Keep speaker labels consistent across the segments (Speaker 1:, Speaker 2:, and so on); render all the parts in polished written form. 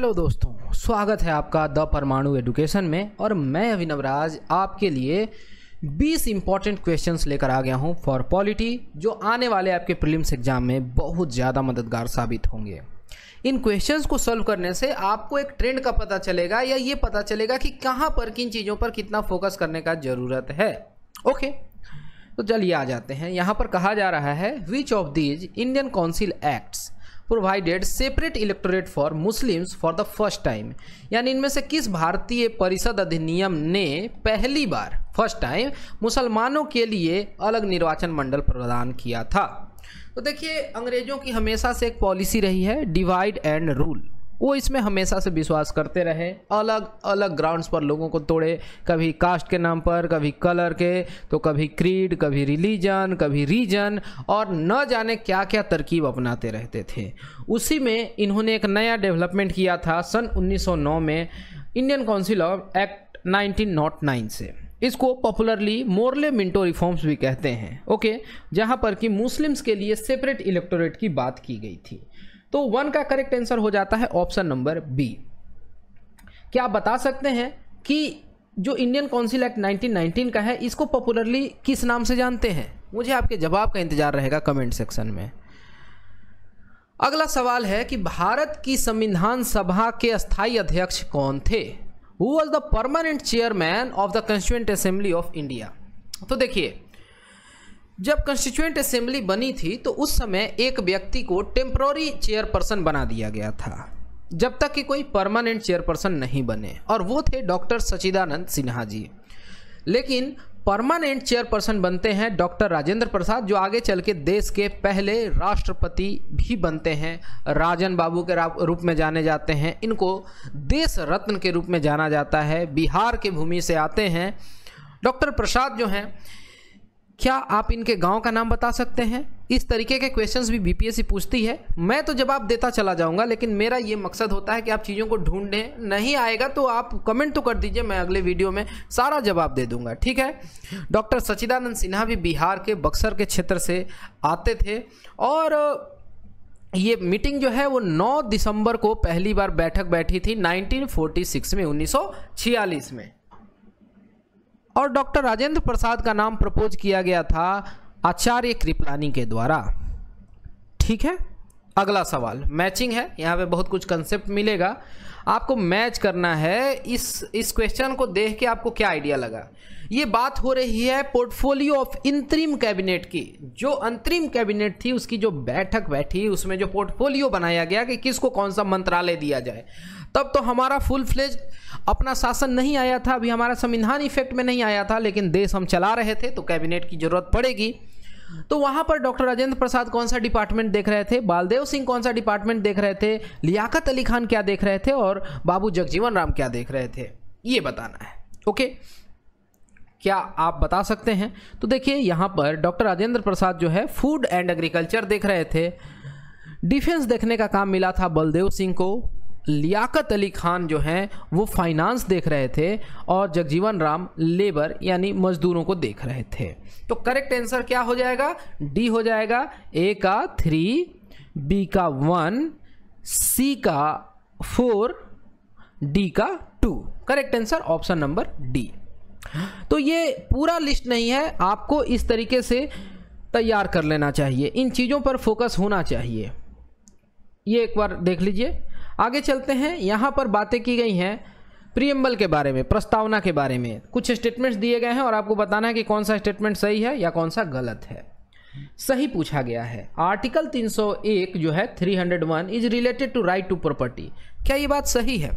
Speaker 1: Hello दोस्तों, स्वागत है आपका द परमाणु एजुकेशन में। और मैं अभिनव राज आपके लिए 20 इंपॉर्टेंट क्वेश्चंस लेकर आ गया हूं फॉर पॉलिटी, जो आने वाले आपके प्रीलिम्स एग्जाम में बहुत ज़्यादा मददगार साबित होंगे। इन क्वेश्चंस को सॉल्व करने से आपको एक ट्रेंड का पता चलेगा या ये पता चलेगा कि कहाँ पर किन चीज़ों पर कितना फोकस करने का ज़रूरत है। ओके, तो चलिए आ जाते हैं। यहाँ पर कहा जा रहा है which of these Indian council acts provided separate electorate for Muslims for the first time, यानी इनमें से किस भारतीय परिषद अधिनियम ने पहली बार फर्स्ट टाइम मुसलमानों के लिए अलग निर्वाचन मंडल प्रदान किया था। तो देखिए, अंग्रेजों की हमेशा से एक पॉलिसी रही है डिवाइड एंड रूल। वो इसमें हमेशा से विश्वास करते रहे, अलग अलग ग्राउंड्स पर लोगों को तोड़े, कभी कास्ट के नाम पर, कभी कलर के, तो कभी क्रीड, कभी रिलीजन, कभी रीजन, और न जाने क्या क्या तरकीब अपनाते रहते थे। उसी में इन्होंने एक नया डेवलपमेंट किया था सन 1909 में इंडियन काउंसिल ऑफ एक्ट 1909 से। इसको पॉपुलरली मोरले मिंटो रिफॉर्म्स भी कहते हैं। ओके, जहाँ पर कि मुस्लिम्स के लिए सेपरेट इलेक्टोरेट की बात की गई थी। तो 1 का करेक्ट आंसर हो जाता है ऑप्शन नंबर बी। क्या आप बता सकते हैं कि जो इंडियन काउंसिल एक्ट 1919 का है, इसको पॉपुलरली किस नाम से जानते हैं? मुझे आपके जवाब का इंतजार रहेगा कमेंट सेक्शन में। अगला सवाल है कि भारत की संविधान सभा के अस्थायी अध्यक्ष कौन थे? Who was the permanent chairman of the constituent assembly of India? तो देखिए, जब कॉन्स्टिट्यूएंट असेंबली बनी थी तो उस समय एक व्यक्ति को टेम्पररी चेयरपर्सन बना दिया गया था, जब तक कि कोई परमानेंट चेयरपर्सन नहीं बने, और वो थे डॉक्टर सच्चिदानंद सिन्हा जी। लेकिन परमानेंट चेयरपर्सन बनते हैं डॉक्टर राजेंद्र प्रसाद, जो आगे चल के देश के पहले राष्ट्रपति भी बनते हैं। राजन बाबू के रूप में जाने जाते हैं, इनको देश रत्न के रूप में जाना जाता है। बिहार के भूमि से आते हैं डॉक्टर प्रसाद जो हैं। क्या आप इनके गांव का नाम बता सकते हैं? इस तरीके के क्वेश्चंस भी बीपीएससी पूछती है। मैं तो जवाब देता चला जाऊंगा, लेकिन मेरा ये मकसद होता है कि आप चीज़ों को ढूंढें। नहीं आएगा तो आप कमेंट तो कर दीजिए, मैं अगले वीडियो में सारा जवाब दे दूंगा, ठीक है। डॉक्टर सच्चिदानंद सिन्हा भी बिहार के बक्सर के क्षेत्र से आते थे, और ये मीटिंग जो है वो 9 दिसंबर को पहली बार बैठक बैठी थी 1946 में, 1946 में। और डॉक्टर राजेंद्र प्रसाद का नाम प्रपोज किया गया था आचार्य कृपलानी के द्वारा, ठीक है। अगला सवाल मैचिंग है, यहाँ पे बहुत कुछ कंसेप्ट मिलेगा, आपको मैच करना है। इस क्वेश्चन को देख के आपको क्या आइडिया लगा? ये बात हो रही है पोर्टफोलियो ऑफ इंतरिम कैबिनेट की। जो अंतरिम कैबिनेट थी उसकी जो बैठक बैठी, उसमें जो पोर्टफोलियो बनाया गया कि किसको कौन सा मंत्रालय दिया जाए। तब तो हमारा फुल फ्लेज अपना शासन नहीं आया था, अभी हमारा संविधान इफेक्ट में नहीं आया था, लेकिन देश हम चला रहे थे तो कैबिनेट की जरूरत पड़ेगी। तो वहां पर डॉक्टर राजेंद्र प्रसाद कौन सा डिपार्टमेंट देख रहे थे, बालदेव सिंह कौन सा डिपार्टमेंट देख रहे थे, लियाकत अली खान क्या देख रहे थे, और बाबू जगजीवन राम क्या देख रहे थे, ये बताना है। ओके, क्या आप बता सकते हैं? तो देखिए, यहाँ पर डॉक्टर राजेंद्र प्रसाद जो है फूड एंड एग्रीकल्चर देख रहे थे, डिफेंस देखने का काम मिला था बलदेव सिंह को, लियाकत अली खान जो हैं वो फाइनेंस देख रहे थे, और जगजीवन राम लेबर यानी मजदूरों को देख रहे थे। तो करेक्ट आंसर क्या हो जाएगा? डी हो जाएगा। ए का 3, बी का 1, सी का 4, डी का 2। Correct answer option number D. तो ये पूरा लिस्ट नहीं है, आपको इस तरीके से तैयार कर लेना चाहिए, इन चीज़ों पर फोकस होना चाहिए। ये एक बार देख लीजिए। आगे चलते हैं। यहाँ पर बातें की गई हैं प्रीएम्बल के बारे में, प्रस्तावना के बारे में। कुछ स्टेटमेंट्स दिए गए हैं और आपको बताना है कि कौन सा स्टेटमेंट सही है या कौन सा गलत है। सही पूछा गया है। आर्टिकल 301 जो है 301 is related to right to property. क्या ये बात सही है?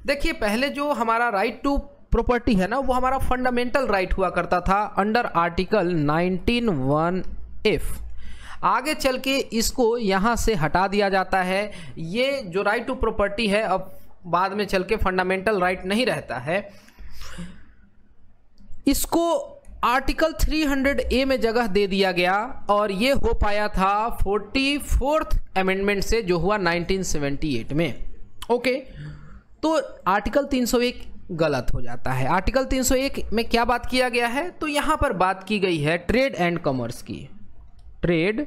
Speaker 1: देखिए, पहले जो हमारा राइट टू प्रॉपर्टी है ना, वो हमारा फंडामेंटल राइट हुआ करता था अंडर आर्टिकल 19(1)(f). आगे चल के इसको यहाँ से हटा दिया जाता है। ये जो राइट टू प्रॉपर्टी है अब बाद में चल के फंडामेंटल राइट नहीं रहता है। इसको आर्टिकल 300A में जगह दे दिया गया, और ये हो पाया था 44th अमेंडमेंट से, जो हुआ 1978 में। ओके, तो आर्टिकल 301 गलत हो जाता है। आर्टिकल 301 में क्या बात किया गया है? तो यहाँ पर बात की गई है ट्रेड एंड कॉमर्स की, ट्रेड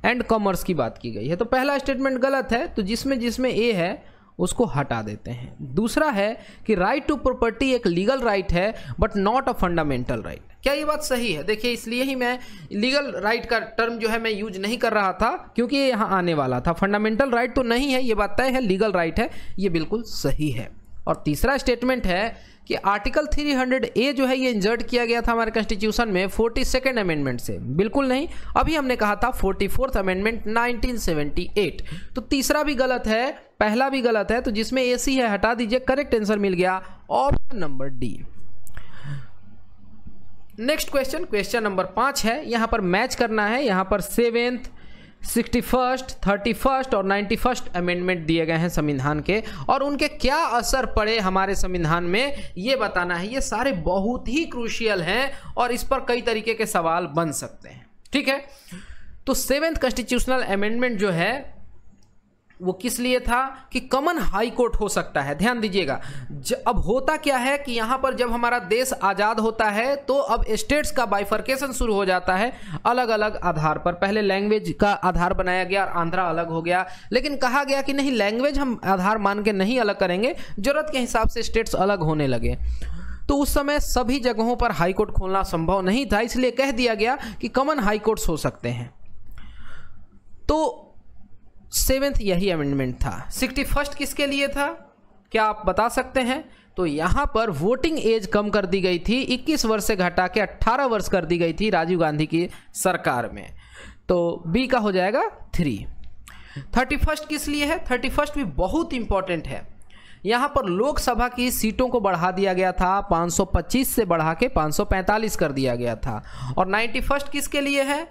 Speaker 1: एंड कॉमर्स की बात की गई है। तो पहला स्टेटमेंट गलत है, तो जिसमें ए है उसको हटा देते हैं। दूसरा है कि राइट टू प्रॉपर्टी एक लीगल राइट है but not a fundamental right. क्या ये बात सही है? देखिए, इसलिए ही मैं लीगल राइट का टर्म जो है मैं यूज नहीं कर रहा था, क्योंकि ये यहाँ आने वाला था। फंडामेंटल राइट तो नहीं है, ये बात तय है, लीगल राइट है, ये बिल्कुल सही है। और तीसरा स्टेटमेंट है कि आर्टिकल 300A जो है ये इंसर्ट किया गया था हमारे कॉन्स्टिट्यूशन में 42nd अमेंडमेंट से। बिल्कुल नहीं, अभी हमने कहा था 44th अमेंडमेंट 1978। तो तीसरा भी गलत है, पहला भी गलत है, तो जिसमें AC है हटा दीजिए। करेक्ट आंसर मिल गया option number D. Next question, question number 5 है। यहां पर मैच करना है। यहां पर 7th, 61st, 31st और 91st अमेंडमेंट दिए गए हैं संविधान के, और उनके क्या असर पड़े हमारे संविधान में ये बताना है। ये सारे बहुत ही क्रूशियल हैं और इस पर कई तरीके के सवाल बन सकते हैं। ठीक है, तो 7th कॉन्स्टिट्यूशनल अमेंडमेंट जो है वो किस लिए था कि कॉमन हाई कोर्ट हो सकता है। ध्यान दीजिएगा, अब होता क्या है कि यहाँ पर जब हमारा देश आज़ाद होता है तो अब स्टेट्स का बाइफर्केशन शुरू हो जाता है अलग अलग आधार पर। पहले लैंग्वेज का आधार बनाया गया और आंध्रा अलग हो गया, लेकिन कहा गया कि नहीं, लैंग्वेज हम आधार मान के नहीं अलग करेंगे, जरूरत के हिसाब से स्टेट्स अलग होने लगे। तो उस समय सभी जगहों पर हाई कोर्ट खोलना संभव नहीं था, इसलिए कह दिया गया कि कॉमन हाई कोर्ट्स हो सकते हैं। तो 7th यही अमेंडमेंट था। 61st किसके लिए था, क्या आप बता सकते हैं? तो यहाँ पर वोटिंग एज कम कर दी गई थी, 21 वर्ष से घटा के 18 वर्ष कर दी गई थी राजीव गांधी की सरकार में। तो बी का हो जाएगा 3। 31st किस लिए है? 31st भी बहुत इंपॉर्टेंट है। यहाँ पर लोकसभा की सीटों को बढ़ा दिया गया था, 525 से बढ़ा के 545 कर दिया गया था। और 91st किसके लिए है?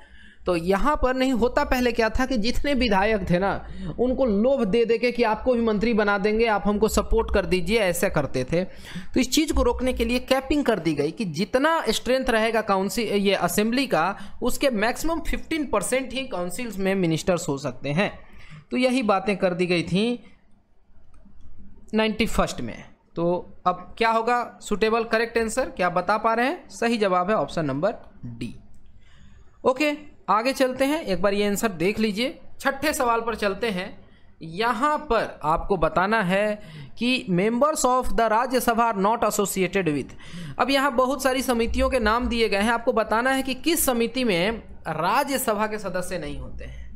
Speaker 1: तो यहाँ पर नहीं होता, पहले क्या था कि जितने विधायक थे ना उनको लोभ दे दे के कि आपको भी मंत्री बना देंगे, आप हमको सपोर्ट कर दीजिए, ऐसे करते थे। तो इस चीज़ को रोकने के लिए कैपिंग कर दी गई कि जितना स्ट्रेंथ रहेगा काउंसिल ये असेंबली का, उसके मैक्सिमम 15% ही काउंसिल्स में मिनिस्टर्स हो सकते हैं। तो यही बातें कर दी गई थी 91st में। तो अब क्या होगा सुटेबल करेक्ट आंसर, क्या बता पा रहे हैं? सही जवाब है ऑप्शन नंबर डी। ओके, आगे चलते हैं, एक बार ये आंसर देख लीजिए। छठे सवाल पर चलते हैं। यहाँ पर आपको बताना है कि members of the Rajya Sabha are not associated with. अब यहाँ बहुत सारी समितियों के नाम दिए गए हैं, आपको बताना है कि किस समिति में राज्यसभा के सदस्य नहीं होते हैं।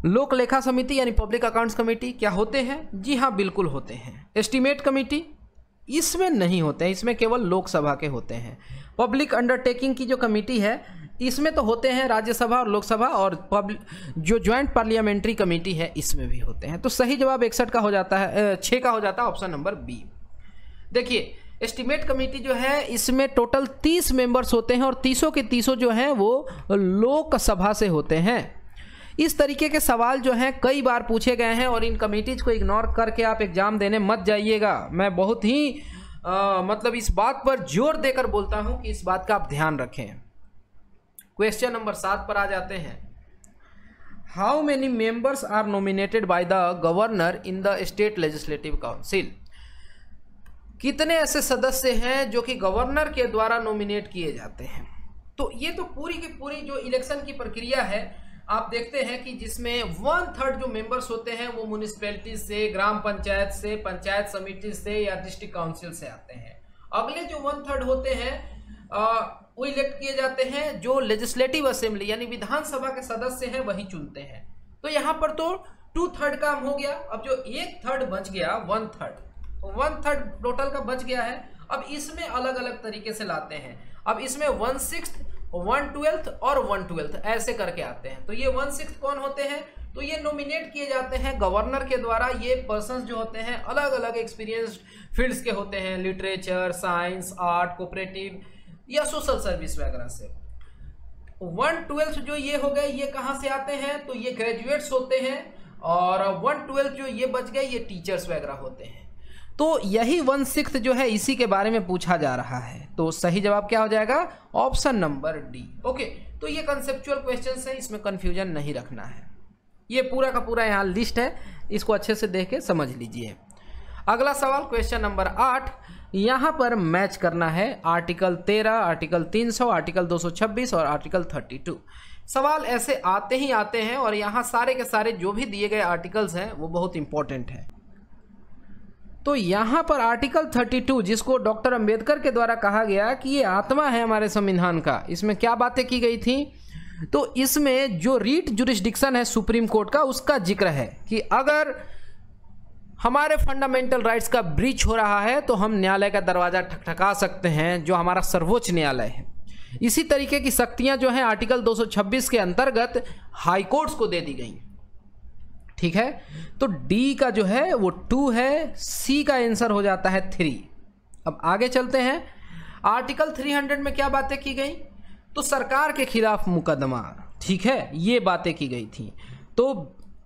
Speaker 1: लोक लेखा समिति यानी पब्लिक अकाउंट्स कमेटी क्या होते हैं? जी हाँ, बिल्कुल होते हैं। एस्टीमेट कमेटी इसमें नहीं होते हैं, इसमें केवल लोकसभा के होते हैं। पब्लिक अंडरटेकिंग की जो कमेटी है इसमें तो होते हैं राज्यसभा और लोकसभा, और जो ज्वाइंट पार्लियामेंट्री कमेटी है इसमें भी होते हैं। तो सही जवाब 61 का हो जाता है, 6 का हो जाता है ऑप्शन नंबर बी। देखिए, एस्टीमेट कमेटी जो है इसमें टोटल 30 मेंबर्स होते हैं और 30 के 30 जो हैं वो लोकसभा से होते हैं। इस तरीके के सवाल जो हैं कई बार पूछे गए हैं और इन कमेटीज को इग्नोर करके आप एग्जाम देने मत जाइएगा। मैं बहुत ही मतलब इस बात पर जोर देकर बोलता हूं कि इस बात का आप ध्यान रखें। क्वेश्चन नंबर 7 पर आ जाते हैं। How many members are nominated by the governor in the state legislative council? कितने ऐसे सदस्य हैं जो कि गवर्नर के द्वारा नॉमिनेट किए जाते हैं? तो ये तो पूरी की पूरी जो इलेक्शन की प्रक्रिया है आप देखते हैं कि जिसमें 1/3 जो मेंबर्स होते हैं वो म्युनिसिपैलिटी से, ग्राम पंचायत से, पंचायत समिति से या डिस्ट्रिक्ट काउंसिल से आते हैं। अगले जो 1/3 होते हैं वो इलेक्ट किए जाते हैं जो लेजिस्लेटिव असेंबली यानी विधानसभा के सदस्य हैं वही चुनते हैं। तो यहाँ पर तो 2/3 काम हो गया। अब जो 1/3 बच गया 1/3 टोटल का बच गया है। अब इसमें अलग अलग तरीके से लाते हैं। अब इसमें 1/6, 1/12 और 1/12 ऐसे करके आते हैं। तो ये 1/6 कौन होते हैं? तो ये नॉमिनेट किए जाते हैं गवर्नर के द्वारा। ये पर्सन्स जो होते हैं अलग अलग एक्सपीरियंस्ड फील्ड्स के होते हैं, लिटरेचर, साइंस, आर्ट, कोऑपरेटिव या सोशल सर्विस वगैरह से। 1/12 जो ये हो गए ये कहाँ से आते हैं? तो ये ग्रेजुएट्स होते हैं। और 1/12 जो ये बच गए ये टीचर्स वगैरह होते हैं। तो यही 1/6 जो है इसी के बारे में पूछा जा रहा है। तो सही जवाब क्या हो जाएगा? Option number D. ओके, तो ये कंसेप्चुअल क्वेश्चंस है, इसमें कंफ्यूजन नहीं रखना है। ये पूरा का पूरा यहाँ लिस्ट है, इसको अच्छे से देख के समझ लीजिए। अगला सवाल क्वेश्चन नंबर 8। यहाँ पर मैच करना है आर्टिकल 13, आर्टिकल 300, आर्टिकल 226 और आर्टिकल 32। सवाल ऐसे आते ही आते हैं और यहाँ सारे के सारे जो भी दिए गए आर्टिकल्स हैं वो बहुत इंपॉर्टेंट है। तो यहाँ पर आर्टिकल 32 जिसको डॉक्टर अंबेडकर के द्वारा कहा गया कि ये आत्मा है हमारे संविधान का, इसमें क्या बातें की गई थी? तो इसमें जो रीट जुरिस्डिक्शन है सुप्रीम कोर्ट का, उसका जिक्र है कि अगर हमारे फंडामेंटल राइट्स का ब्रीच हो रहा है तो हम न्यायालय का दरवाजा ठकठका सकते हैं, जो हमारा सर्वोच्च न्यायालय है। इसी तरीके की शक्तियां जो हैं आर्टिकल 226 के अंतर्गत हाई कोर्ट्स को दे दी गई। ठीक है, तो डी का जो है वो 2 है, सी का आंसर हो जाता है 3। अब आगे चलते हैं। आर्टिकल 300 में क्या बातें की गई? तो सरकार के खिलाफ मुकदमा, ठीक है, ये बातें की गई थी। तो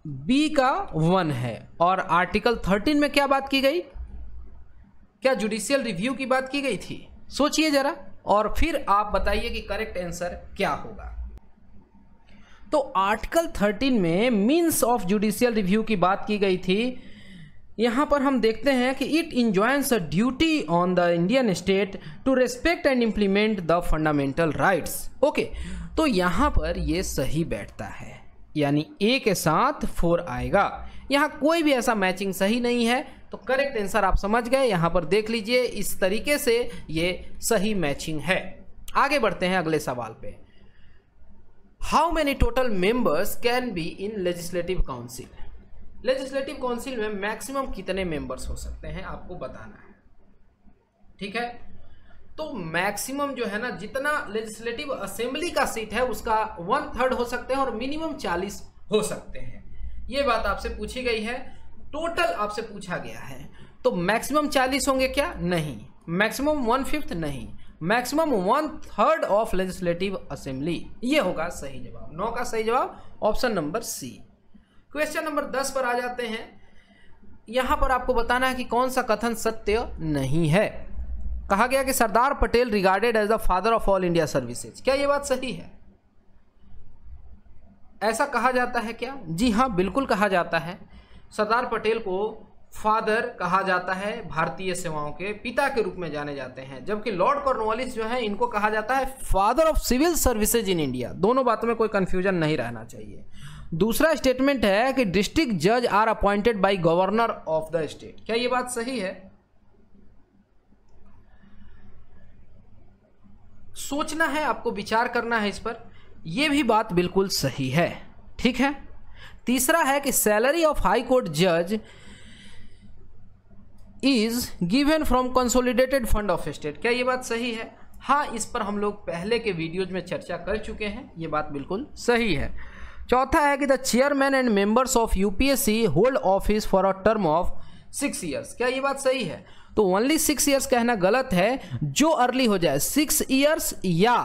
Speaker 1: बी का 1 है। और आर्टिकल 13 में क्या बात की गई? क्या जुडिशियल रिव्यू की बात की गई थी? सोचिए जरा और फिर आप बताइए कि करेक्ट आंसर क्या होगा। तो आर्टिकल 13 में मीन्स ऑफ जुडिशियल रिव्यू की बात की गई थी। यहां पर हम देखते हैं कि it enjoins a duty on the Indian state to respect and implement the fundamental rights. Okay, तो यहां पर ये सही बैठता है, यानी ए के साथ 4 आएगा। यहां कोई भी ऐसा मैचिंग सही नहीं है, तो करेक्ट आंसर आप समझ गए। यहां पर देख लीजिए, इस तरीके से ये सही मैचिंग है। आगे बढ़ते हैं अगले सवाल पे। How many total members can be in legislative council? Legislative council में मैक्सिमम कितने मेंबर्स हो सकते हैं आपको बताना है। ठीक है, तो मैक्सिमम जो है ना, जितना लेजिस्लेटिव असेंबली का सीट है उसका 1/3 हो सकते हैं और मिनिमम 40 हो सकते हैं। ये बात आपसे पूछी गई है, टोटल आपसे पूछा गया है। तो मैक्सिमम 40 होंगे क्या? नहीं। मैक्सिमम 1/5 नहीं, मैक्सिमम 1/3 ऑफ लेजिस्लेटिव असेंबली, ये होगा सही जवाब। 9 का सही जवाब option number C. Question number 10 पर आ जाते हैं। यहां पर आपको बताना है कि कौन सा कथन सत्य नहीं है। कहा गया कि Sardar Patel regarded as the father of all India services. क्या यह बात सही है? ऐसा कहा जाता है क्या? जी हाँ, बिल्कुल कहा जाता है। सरदार पटेल को फादर कहा जाता है, भारतीय सेवाओं के पिता के रूप में जाने जाते हैं। जबकि लॉर्ड कॉर्नवालिस जो है, इनको कहा जाता है father of civil services in India. दोनों बातों में कोई कंफ्यूजन नहीं रहना चाहिए। दूसरा स्टेटमेंट है कि डिस्ट्रिक्ट जज are appointed by governor of the state. क्या यह बात सही है? सोचना है आपको, विचार करना है इस पर। यह भी बात बिल्कुल सही है। ठीक है। तीसरा है कि सैलरी ऑफ हाई कोर्ट जज is given from consolidated fund of state. क्या ये बात सही है? हाँ, इस पर हम लोग पहले के वीडियोज में चर्चा कर चुके हैं, ये बात बिल्कुल सही है। चौथा है कि the chairman and members of UPSC hold office for a term of 6 years. क्या ये बात सही है? तो ओनली 6 ईयर्स कहना गलत है, जो अर्ली हो जाए 6 ईयर्स या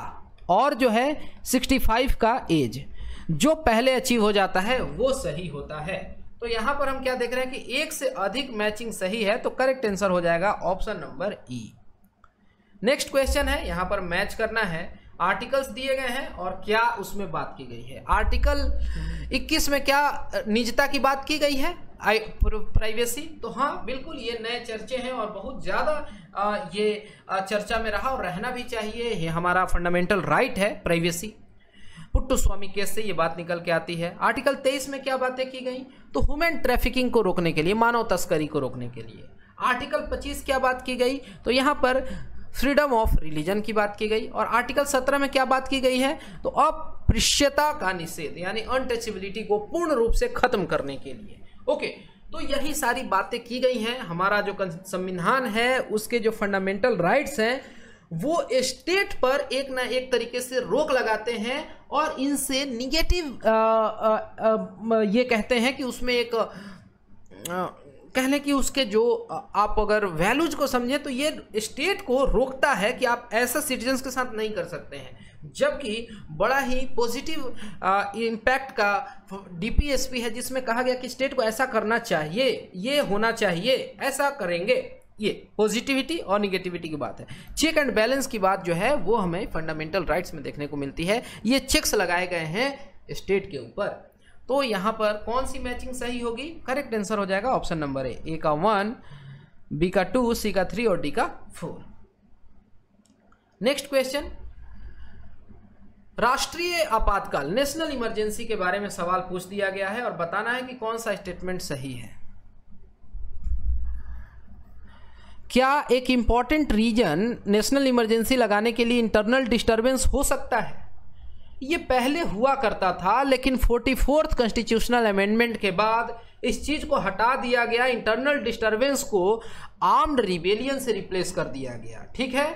Speaker 1: और जो है 65 का एज, जो पहले अचीव हो जाता है वो सही होता है। तो यहां पर हम क्या देख रहे हैं कि एक से अधिक मैचिंग सही है, तो करेक्ट आंसर हो जाएगा ऑप्शन नंबर ई। नेक्स्ट क्वेश्चन है, यहां पर मैच करना है। आर्टिकल्स दिए गए हैं और क्या उसमें बात की गई है। आर्टिकल 21 में क्या निजता की बात की गई है, प्राइवेसी। तो हाँ, बिल्कुल ये नए चर्चे हैं और बहुत ज़्यादा ये चर्चा में रहा और रहना भी चाहिए। ये हमारा फंडामेंटल राइट है, प्राइवेसी। पुट्टुस्वामी केस से ये बात निकल के आती है। आर्टिकल 23 में क्या बातें की गई? तो ह्यूमन ट्रैफिकिंग को रोकने के लिए, मानव तस्करी को रोकने के लिए। आर्टिकल 25 क्या बात की गई? तो यहाँ पर फ्रीडम ऑफ रिलीजन की बात की गई। और आर्टिकल 17 में क्या बात की गई है? तो अस्पृश्यता का निषेध, यानी अनटचेबिलिटी को पूर्ण रूप से खत्म करने के लिए। ओके, तो यही सारी बातें की गई हैं। हमारा जो संविधान है उसके जो फंडामेंटल राइट्स हैं वो स्टेट पर एक ना एक तरीके से रोक लगाते हैं और इनसे निगेटिव ये कहते हैं कि उसमें एक कह लें कि उसके जो आप अगर वैल्यूज को समझें तो ये स्टेट को रोकता है कि आप ऐसा सिटीजन्स के साथ नहीं कर सकते हैं। जबकि बड़ा ही पॉजिटिव इम्पैक्ट का डीपीएसपी है जिसमें कहा गया कि स्टेट को ऐसा करना चाहिए, ये होना चाहिए, ऐसा करेंगे। ये पॉजिटिविटी और निगेटिविटी की बात है। चेक एंड बैलेंस की बात जो है वो हमें फंडामेंटल राइट्स में देखने को मिलती है। ये चेक्स लगाए गए हैं स्टेट के ऊपर। तो यहाँ पर कौन सी मैचिंग सही होगी? करेक्ट आंसर हो जाएगा ऑप्शन नंबर ए का 1, बी का 2, सी का 3 और डी का 4। नेक्स्ट क्वेश्चन, राष्ट्रीय आपातकाल, नेशनल इमरजेंसी के बारे में सवाल पूछ दिया गया है और बताना है कि कौन सा स्टेटमेंट सही है। क्या एक इंपॉर्टेंट रीजन नेशनल इमरजेंसी लगाने के लिए इंटरनल डिस्टर्बेंस हो सकता है? ये पहले हुआ करता था, लेकिन 44th कॉन्स्टिट्यूशनल अमेंडमेंट के बाद इस चीज को हटा दिया गया, इंटरनल डिस्टर्बेंस को आर्म्ड रिबेलियन से रिप्लेस कर दिया गया। ठीक है,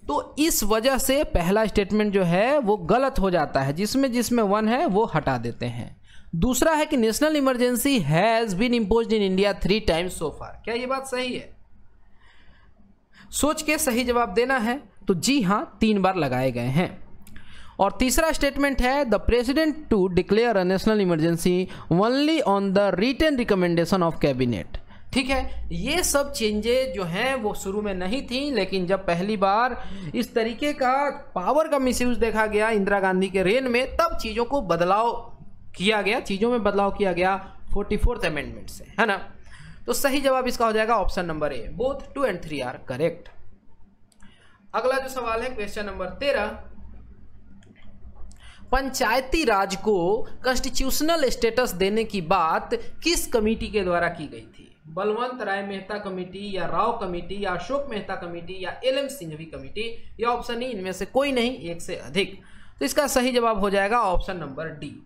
Speaker 1: तो इस वजह से पहला स्टेटमेंट जो है वो गलत हो जाता है, जिसमें 1 है वो हटा देते हैं। दूसरा है कि national emergency has been imposed in India 3 times so far. क्या ये बात सही है? सोच के सही जवाब देना है। तो जी हाँ, 3 बार लगाए गए हैं। और तीसरा स्टेटमेंट है the president to declare a national emergency only on the written recommendation of cabinet. ठीक है, ये सब चेंजेस जो हैं वो शुरू में नहीं थी, लेकिन जब पहली बार इस तरीके का पावर का मिसयूज देखा गया इंदिरा गांधी के रेन में, तब चीज़ों को बदलाव किया गया, चीज़ों में बदलाव किया गया 44th अमेंडमेंट से, है ना। तो सही जवाब इसका हो जाएगा option number A. Both 2 and 3 are correct. अगला जो सवाल है क्वेश्चन नंबर 13, पंचायती राज को कॉन्स्टिट्यूशनल स्टेटस देने की बात किस कमेटी के द्वारा की गई थी? बलवंत राय मेहता कमेटी, या राव कमेटी, या अशोक मेहता कमेटी, या एल एम सिंघवी कमेटी, या ऑप्शन ई इनमें से कोई नहीं, एक से अधिक। तो इसका सही जवाब हो जाएगा ऑप्शन नंबर डी।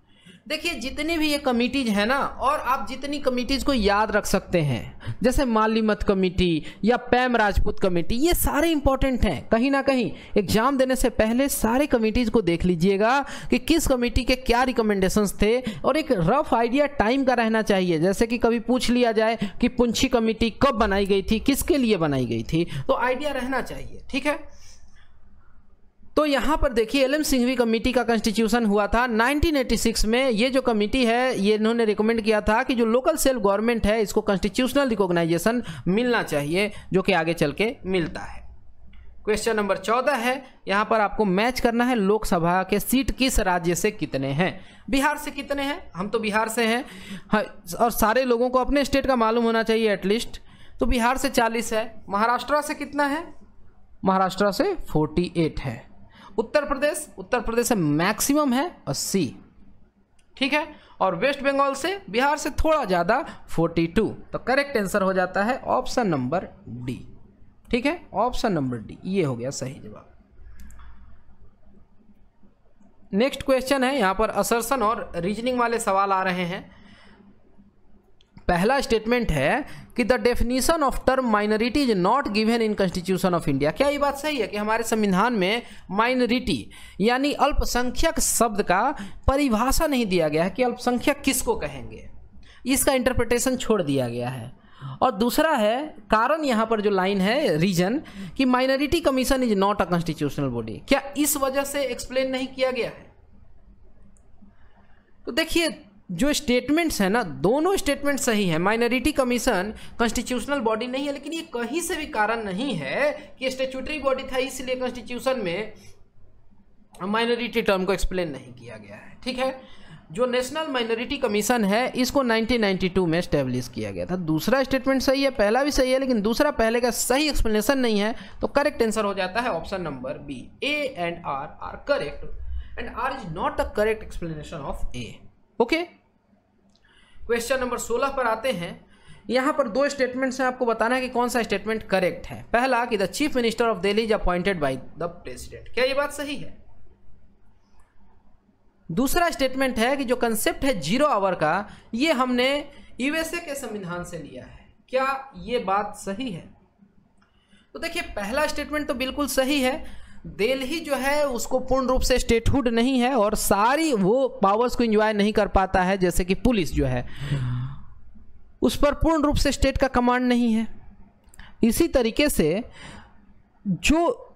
Speaker 1: देखिए, जितनी भी ये कमिटीज है ना, और आप जितनी कमिटीज को याद रख सकते हैं, जैसे मालीमत कमेटी या पैम राजपूत कमेटी, ये सारे इंपॉर्टेंट हैं। कहीं ना कहीं एग्जाम देने से पहले सारे कमिटीज को देख लीजिएगा कि किस कमेटी के क्या रिकमेंडेशंस थे, और एक रफ आइडिया टाइम का रहना चाहिए। जैसे कि कभी पूछ लिया जाए कि पुंछी कमेटी कब बनाई गई थी, किसके लिए बनाई गई थी, तो आइडिया रहना चाहिए। ठीक है, तो यहाँ पर देखिए एल एम सिंघवी कमेटी का कॉन्स्टिट्यूशन हुआ था 1986 में। ये जो कमेटी है, ये इन्होंने रिकमेंड किया था कि जो लोकल सेल्फ गवर्नमेंट है इसको कॉन्स्टिट्यूशनल रिकॉग्नाइजेशन मिलना चाहिए, जो कि आगे चल के मिलता है। क्वेश्चन नंबर 14 है, यहाँ पर आपको मैच करना है लोकसभा के सीट किस राज्य से कितने हैं। बिहार से कितने हैं? हम तो बिहार से हैं, हाँ, और सारे लोगों को अपने स्टेट का मालूम होना चाहिए एटलीस्ट। तो बिहार से 40 है। महाराष्ट्र से कितना है? महाराष्ट्र से 48 है। उत्तर प्रदेश से मैक्सिमम है 80। ठीक है, और वेस्ट बंगाल से, बिहार से थोड़ा ज़्यादा 42। तो करेक्ट आंसर हो जाता है ऑप्शन नंबर डी। ठीक है, ऑप्शन नंबर डी ये हो गया सही जवाब। नेक्स्ट क्वेश्चन है, यहां पर असर्शन और रीजनिंग वाले सवाल आ रहे हैं। पहला स्टेटमेंट है कि the definition of term minority is not given in constitution of India. क्या ये बात सही है कि हमारे संविधान में माइनॉरिटी यानी अल्पसंख्यक शब्द का परिभाषा नहीं दिया गया है कि अल्पसंख्यक किसको कहेंगे, इसका इंटरप्रिटेशन छोड़ दिया गया है। और दूसरा है कारण, यहाँ पर जो लाइन है रीजन, कि minority commission is not a constitutional body, क्या इस वजह से एक्सप्लेन नहीं किया गया है? तो देखिए, जो स्टेटमेंट्स है ना, दोनों स्टेटमेंट सही है। माइनॉरिटी कमीशन कॉन्स्टिट्यूशनल बॉडी नहीं है, लेकिन ये कहीं से भी कारण नहीं है कि स्टैट्यूटरी बॉडी था इसलिए कॉन्स्टिट्यूशन में माइनॉरिटी टर्म को एक्सप्लेन नहीं किया गया है। ठीक है, जो नेशनल माइनॉरिटी कमीशन है इसको 1992 में एस्टेब्लिश किया गया था। दूसरा स्टेटमेंट सही है, पहला भी सही है, लेकिन दूसरा पहले का सही एक्सप्लेनेशन नहीं है। तो करेक्ट आंसर हो जाता है option number B. A and R are correct and R is not the correct explanation of A. Okay, question number 16 पर आते हैं। यहां पर 2 स्टेटमेंट्स हैं, आपको बताना है कि कौन सा स्टेटमेंट करेक्ट है। पहला कि the chief minister of Delhi is appointed by the president. क्या ये बात सही है? दूसरा स्टेटमेंट है कि जो कंसेप्ट है 0 आवर का, ये हमने यूएसए के संविधान से लिया है। क्या ये बात सही है? तो देखिए, पहला स्टेटमेंट तो बिल्कुल सही है। दिल्ली जो है उसको पूर्ण रूप से स्टेटहुड नहीं है और सारी वो पावर्स को एंजॉय नहीं कर पाता है, जैसे कि पुलिस जो है उस पर पूर्ण रूप से स्टेट का कमांड नहीं है। इसी तरीके से जो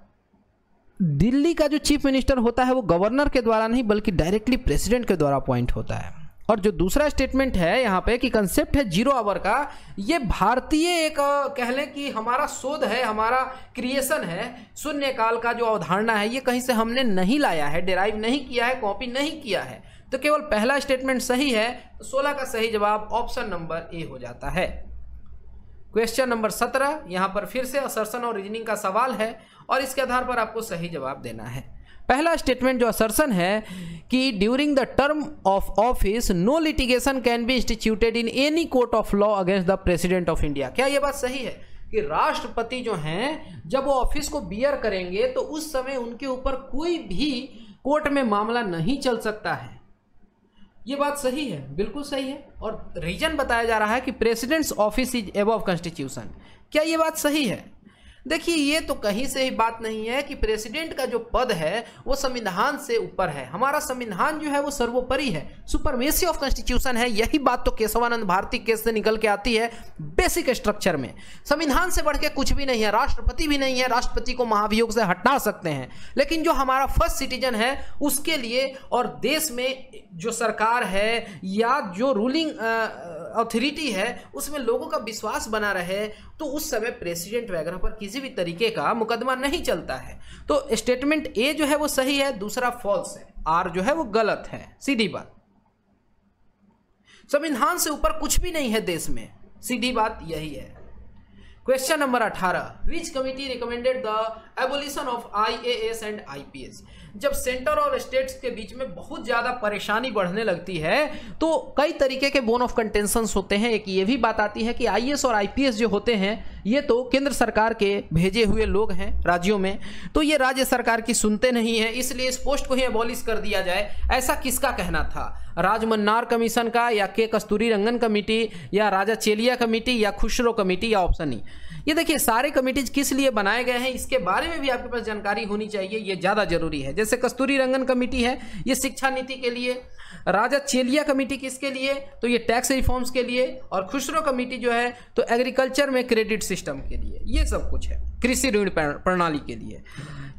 Speaker 1: दिल्ली का जो चीफ मिनिस्टर होता है वो गवर्नर के द्वारा नहीं बल्कि डायरेक्टली प्रेसिडेंट के द्वारा अपॉइंट होता है। और जो दूसरा स्टेटमेंट है यहाँ पे कि कंसेप्ट है 0 आवर का, ये भारतीय एक कह लें कि हमारा शोध है, हमारा क्रिएशन है। शून्यकाल का जो अवधारणा है ये कहीं से हमने नहीं लाया है, डिराइव नहीं किया है, कॉपी नहीं किया है। तो केवल पहला स्टेटमेंट सही है। तो 16 का सही जवाब ऑप्शन नंबर ए हो जाता है। क्वेश्चन नंबर 17, यहाँ पर फिर से असर्शन और रीजनिंग का सवाल है और इसके आधार पर आपको सही जवाब देना है। पहला स्टेटमेंट जो असर्शन है कि during the term of office no litigation can be instituted in any court of law against the president of India. क्या यह बात सही है? कि राष्ट्रपति जो हैं जब वो ऑफिस को बियर करेंगे तो उस समय उनके ऊपर कोई भी कोर्ट में मामला नहीं चल सकता है। ये बात सही है, बिल्कुल सही है। और रीजन बताया जा रहा है कि president's office is above constitution. क्या ये बात सही है? देखिए, ये तो कहीं से ही बात नहीं है कि प्रेसिडेंट का जो पद है वो संविधान से ऊपर है। हमारा संविधान जो है वो सर्वोपरि है, सुपरमेसी ऑफ कॉन्स्टिट्यूशन है। यही बात तो केशवानंद भारती केस से निकल के आती है बेसिक स्ट्रक्चर में। संविधान से बढ़ के कुछ भी नहीं है, राष्ट्रपति भी नहीं है, राष्ट्रपति को महाभियोग से हटा सकते हैं, लेकिन जो हमारा फर्स्ट सिटीजन है उसके लिए और देश में जो सरकार है या जो रूलिंग अथॉरिटी है उसमें लोगों का विश्वास बना रहे, तो उस समय प्रेसिडेंट वगैरह पर किसी भी तरीके का मुकदमा नहीं चलता है। तो स्टेटमेंट ए जो है वो सही है, दूसरा फॉल्स है, आर जो है वो गलत है। सीधी बात, संविधान से ऊपर कुछ भी नहीं है देश में, सीधी बात यही है। Question number 18, which committee recommended the abolition of IAS and IPS? जब सेंटर और स्टेट्स के बीच में बहुत ज़्यादा परेशानी बढ़ने लगती है तो कई तरीके के बोन ऑफ कंटेंशंस होते हैं। एक ये भी बात आती है कि IAS और IPS जो होते हैं ये तो केंद्र सरकार के भेजे हुए लोग हैं राज्यों में, तो ये राज्य सरकार की सुनते नहीं है, इसलिए इस पोस्ट को ही एबॉलिश कर दिया जाए। ऐसा किसका कहना था? राजमन्नार कमीशन का, या के कस्तूरीरंगन कमेटी, या राजा चेलिया कमेटी, या खुसरो कमेटी, या ऑप्शन ई? ये देखिए, सारे कमेटीज किस लिए बनाए गए हैं इसके बारे में भी आपके पास जानकारी होनी चाहिए, ये ज़्यादा जरूरी है। जैसे कस्तूरीरंगन कमेटी है ये शिक्षा नीति के लिए, राजा चेलिया कमेटी किसके लिए? तो ये टैक्स रिफॉर्म्स के लिए, और खुसरो कमेटी जो है तो एग्रीकल्चर में क्रेडिट सिस्टम के लिए, ये सब कुछ है, कृषि ऋण प्रणाली के लिए।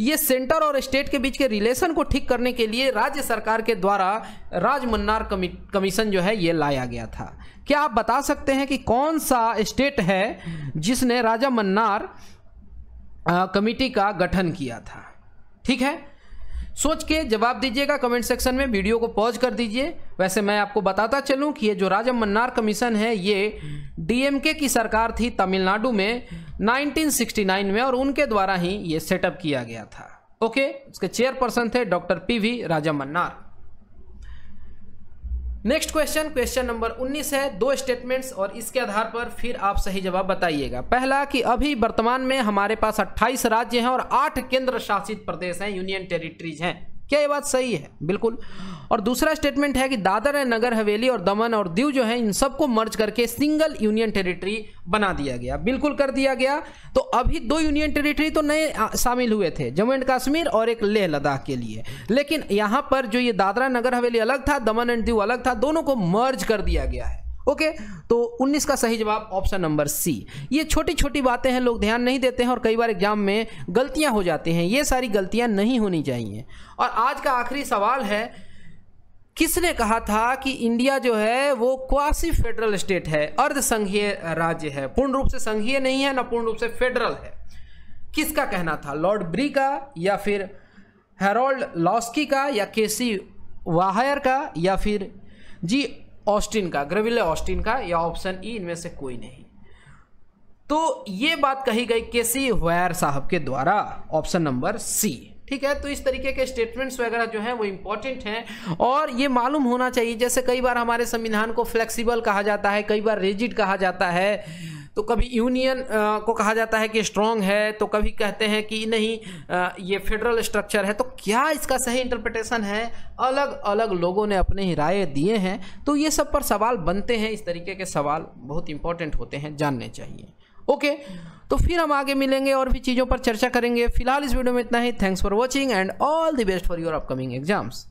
Speaker 1: ये सेंटर और स्टेट के बीच के रिलेशन को ठीक करने के लिए राज्य सरकार के द्वारा राजमन्नार कमीशन जो है ये लाया गया था। क्या आप बता सकते हैं कि कौन सा स्टेट है जिसने राजा मन्नार कमेटी का गठन किया था? ठीक है, सोच के जवाब दीजिएगा कमेंट सेक्शन में, वीडियो को पॉज कर दीजिए। वैसे मैं आपको बताता चलूं कि ये जो राजा मन्नार कमीशन है ये DMK की सरकार थी तमिलनाडु में 1969 में, और उनके द्वारा ही ये सेटअप किया गया था। ओके, इसके चेयरपर्सन थे डॉक्टर PV राजा मन्नार। नेक्स्ट क्वेश्चन नंबर 19 है, 2 स्टेटमेंट्स और इसके आधार पर फिर आप सही जवाब बताइएगा। पहला कि अभी वर्तमान में हमारे पास 28 राज्य हैं और 8 केंद्र शासित प्रदेश हैं, यूनियन टेरिटरीज हैं। क्या ये बात सही है? बिल्कुल। और दूसरा स्टेटमेंट है कि दादर एंड नगर हवेली और दमन और दीव जो है इन सबको मर्ज करके सिंगल यूनियन टेरिटरी बना दिया गया। बिल्कुल कर दिया गया। तो अभी 2 यूनियन टेरिटरी तो नए शामिल हुए थे, जम्मू एंड कश्मीर और एक लेह लद्दाख के लिए, लेकिन यहाँ पर जो ये दादरा नगर हवेली अलग था, दमन एंड दीव अलग था, दोनों को मर्ज कर दिया गया है। ओके, तो 19 का सही जवाब ऑप्शन नंबर सी। ये छोटी छोटी बातें हैं, लोग ध्यान नहीं देते हैं और कई बार एग्जाम में गलतियां हो जाती हैं। ये सारी गलतियां नहीं होनी चाहिए। और आज का आखिरी सवाल है, किसने कहा था कि इंडिया जो है वो क्वासी फेडरल स्टेट है, अर्ध संघीय राज्य है, पूर्ण रूप से संघीय नहीं है ना पूर्ण रूप से फेडरल है? किसका कहना था? लॉर्ड ब्री का, या फिर हैरोल्ड लॉस्की का, या केसी वाहयर का, या फिर जी ऑस्टिन का, ग्रेविले ऑस्टिन का, या ऑप्शन ई इनमें से कोई नहीं? तो ये बात कही गई केसी वायर साहब के द्वारा, ऑप्शन नंबर सी। ठीक है, तो इस तरीके के स्टेटमेंट्स वगैरह जो हैं वो इंपॉर्टेंट हैं और ये मालूम होना चाहिए। जैसे कई बार हमारे संविधान को फ्लेक्सिबल कहा जाता है, कई बार रिजिड कहा जाता है, तो कभी यूनियन को कहा जाता है कि स्ट्रॉन्ग है, तो कभी कहते हैं कि नहीं ये फेडरल स्ट्रक्चर है। तो क्या इसका सही इंटरप्रिटेशन है? अलग अलग लोगों ने अपने ही राय दिए हैं, तो ये सब पर सवाल बनते हैं। इस तरीके के सवाल बहुत इंपॉर्टेंट होते हैं, जानने चाहिए। ओके, तो फिर हम आगे मिलेंगे और भी चीज़ों पर चर्चा करेंगे। फिलहाल इस वीडियो में इतना ही। Thanks for watching and all the best for your upcoming exams.